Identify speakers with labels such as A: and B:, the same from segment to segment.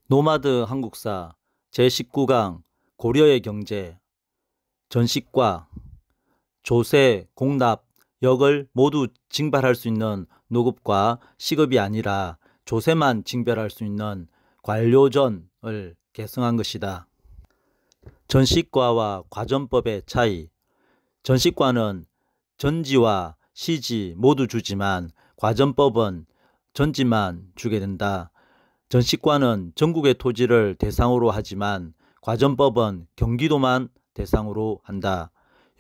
A: 노마드 한국사 제19강 고려의 경제 전식과 조세, 공납, 역을 모두 징발할 수 있는 노급과 시급이 아니라 조세만 징별할 수 있는 관료전을 계승한 것이다. 전식과와 과전법의 차이. 전식과는 전지와 시지 모두 주지만 과전법은 전지만 주게 된다. 전식과는 전국의 토지를 대상으로 하지만 과전법은 경기도만 대상으로 한다.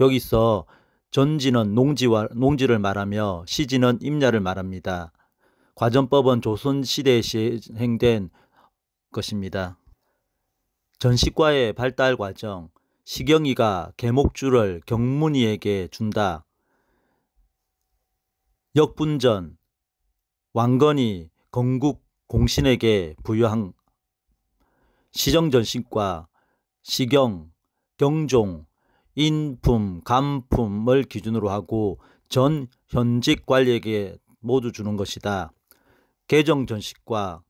A: 여기서 전지는 농지를 말하며 시지는 임야를 말합니다. 과전법은 조선시대에 시행된 것입니다. 전식과의 발달 과정. 시경이가 계목주를 경문이에게 준다. 역분전. 왕건이 건국 공신에게 부여한. 시정전식과 시경, 경종, 인품, 간품을 기준으로 하고 전 현직 관리에게 모두 주는 것이다. 계정전식과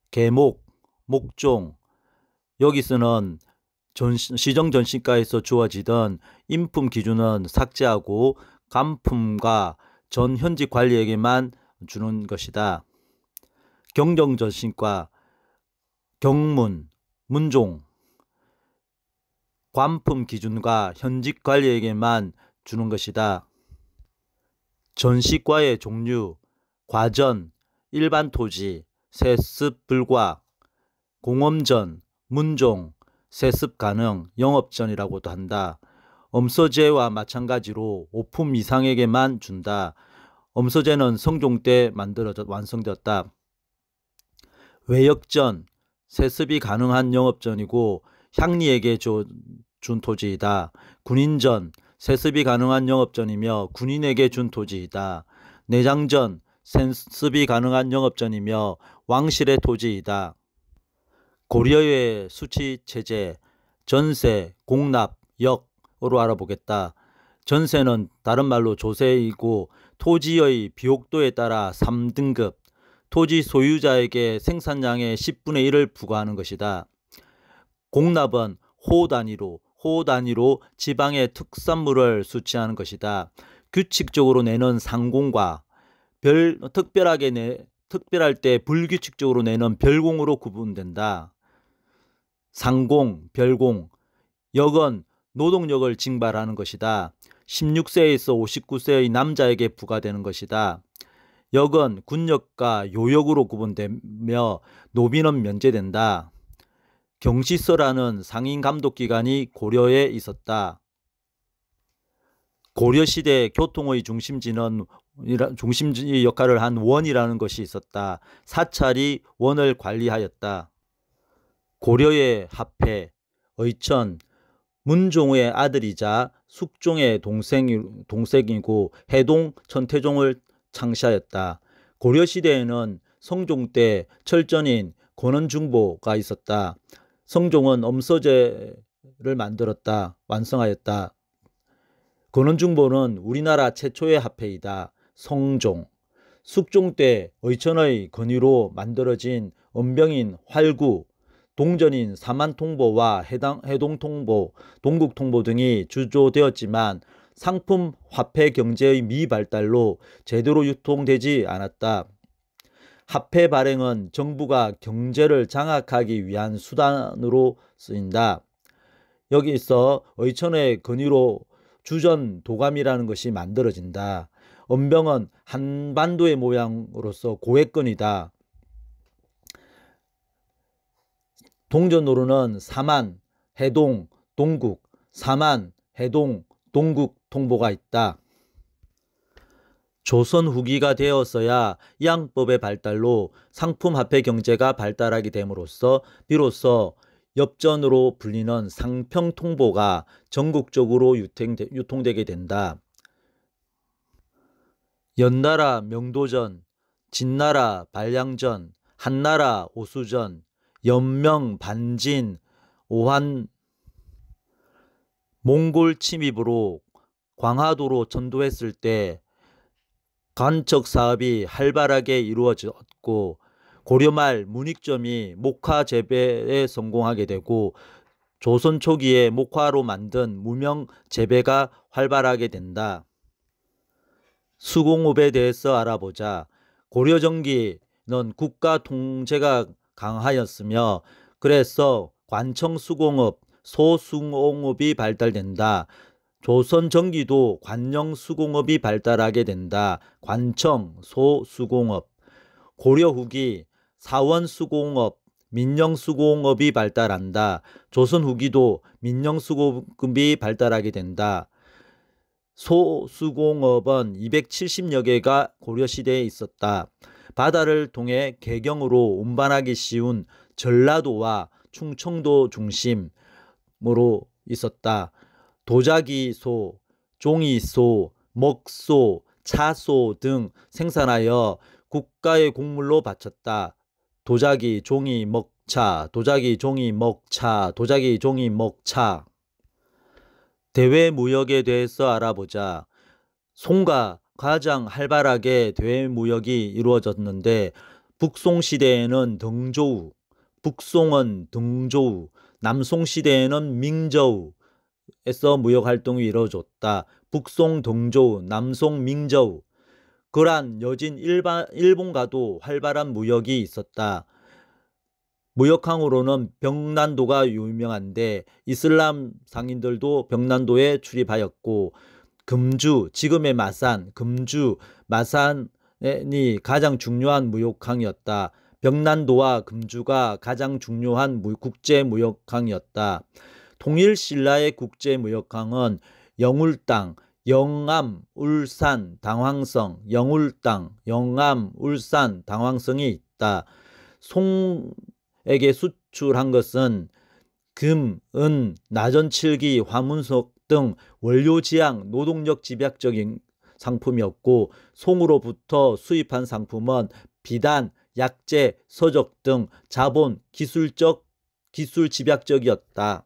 A: 계목, 목종. 여기서는 시정전식과에서 주어지던 인품 기준은 삭제하고 간품과 전 현직 관리에게만 주는 것이다. 경정전식과 경문, 문종. 관품 기준과 현직 관리에게만 주는 것이다. 전식과의 종류. 과전, 일반 토지, 세습 불가. 공엄전, 문종, 세습 가능, 영업전이라고도 한다. 엄서제와 마찬가지로 5품 이상에게만 준다. 엄서제는 성종 때 완성되었다. 외역전, 세습이 가능한 영업전이고 향리에게 준 토지이다. 군인전, 세습이 가능한 영업전이며 군인에게 준 토지이다. 내장전, 세습이 가능한 영업전이며 왕실의 토지이다. 고려의 수치체제. 전세, 공납, 역으로 알아보겠다. 전세는 다른 말로 조세이고 토지의 비옥도에 따라 3등급, 토지 소유자에게 생산량의 10분의 1을 부과하는 것이다. 공납은 호 단위로 지방의 특산물을 수치하는 것이다. 규칙적으로 내는 상공과 특별할 때 불규칙적으로 내는 별공으로 구분된다. 상공, 별공. 역은 노동력을 징발하는 것이다. 16세에서 59세의 남자에게 부과되는 것이다. 역은 군역과 요역으로 구분되며 노비는 면제된다. 경시서라는 상인 감독기관이 고려에 있었다. 고려시대 교통의 중심지 역할을 한 원이라는 것이 있었다. 사찰이 원을 관리하였다. 고려의 합해. 의천, 문종의 아들이자 숙종의 동생이고 해동 천태종을 창시하였다. 고려시대에는 성종 때 철전인 권원중보가 있었다. 성종은 엄서제를 완성하였다. 권원중보는 우리나라 최초의 합해이다. 성종. 숙종 때 의천의 건의로 만들어진 은병인 활구, 동전인 사만통보와 해동통보, 동국통보 등이 주조되었지만 상품 화폐 경제의 미발달로 제대로 유통되지 않았다. 화폐 발행은 정부가 경제를 장악하기 위한 수단으로 쓰인다. 여기서 의천의 건의로 주전 도감이라는 것이 만들어진다. 은병은 한반도의 모양으로서 고액건이다. 동전으로는 사만, 해동, 동국, 사만, 해동, 동국 통보가 있다. 조선 후기가 되었어야 이항법의 발달로 상품화폐 경제가 발달하게 됨으로써 비로소 엽전으로 불리는 상평통보가 전국적으로 유통되게 된다. 연나라 명도전, 진나라 발량전, 한나라 오수전, 연명 반진, 오한 몽골 침입으로 광화도로 전도했을 때 간척 사업이 활발하게 이루어졌고 고려 말 문익점이 목화 재배에 성공하게 되고 조선 초기에 목화로 만든 무명 재배가 활발하게 된다. 수공업에 대해서 알아보자. 고려 전기는 국가 통제가 강하였으며 그래서 관청 수공업, 소수공업이 발달된다. 조선 전기도 관영 수공업이 발달하게 된다. 관청, 소수공업. 고려 후기 사원 수공업, 민영 수공업이 발달한다. 조선 후기도 민영 수공업이 발달하게 된다. 소수공업은 270여 개가 고려시대에 있었다. 바다를 통해 개경으로 운반하기 쉬운 전라도와 충청도 중심으로 있었다. 도자기소, 종이소, 먹소, 차소 등 생산하여 국가의 곡물로 바쳤다. 도자기, 종이, 먹차, 도자기, 종이, 먹차, 도자기, 종이, 먹차. 대외무역에 대해서 알아보자. 송가 가장 활발하게 대외무역이 이루어졌는데 북송시대에는 등조우, 북송은 등조우, 남송시대에는 민저우에서 무역활동이 이루어졌다. 북송 등조우, 남송 민저우. 거란 여진 일본과도 활발한 무역이 있었다. 무역항으로는 벽난도가 유명한데 이슬람 상인들도 벽난도에 출입하였고 금주, 지금의 마산, 금주, 마산이 가장 중요한 무역항이었다. 벽난도와 금주가 가장 중요한 국제무역항이었다. 통일신라의 국제무역항은 영울당, 영암, 울산, 당황성, 영울당, 영암, 울산, 당황성이 있다. 송에게 수출한 것은 금, 은, 나전칠기, 화문석 등 원료지향, 노동력 집약적인 상품이었고 송으로부터 수입한 상품은 비단, 약재, 서적 등 자본, 기술 집약적이었다.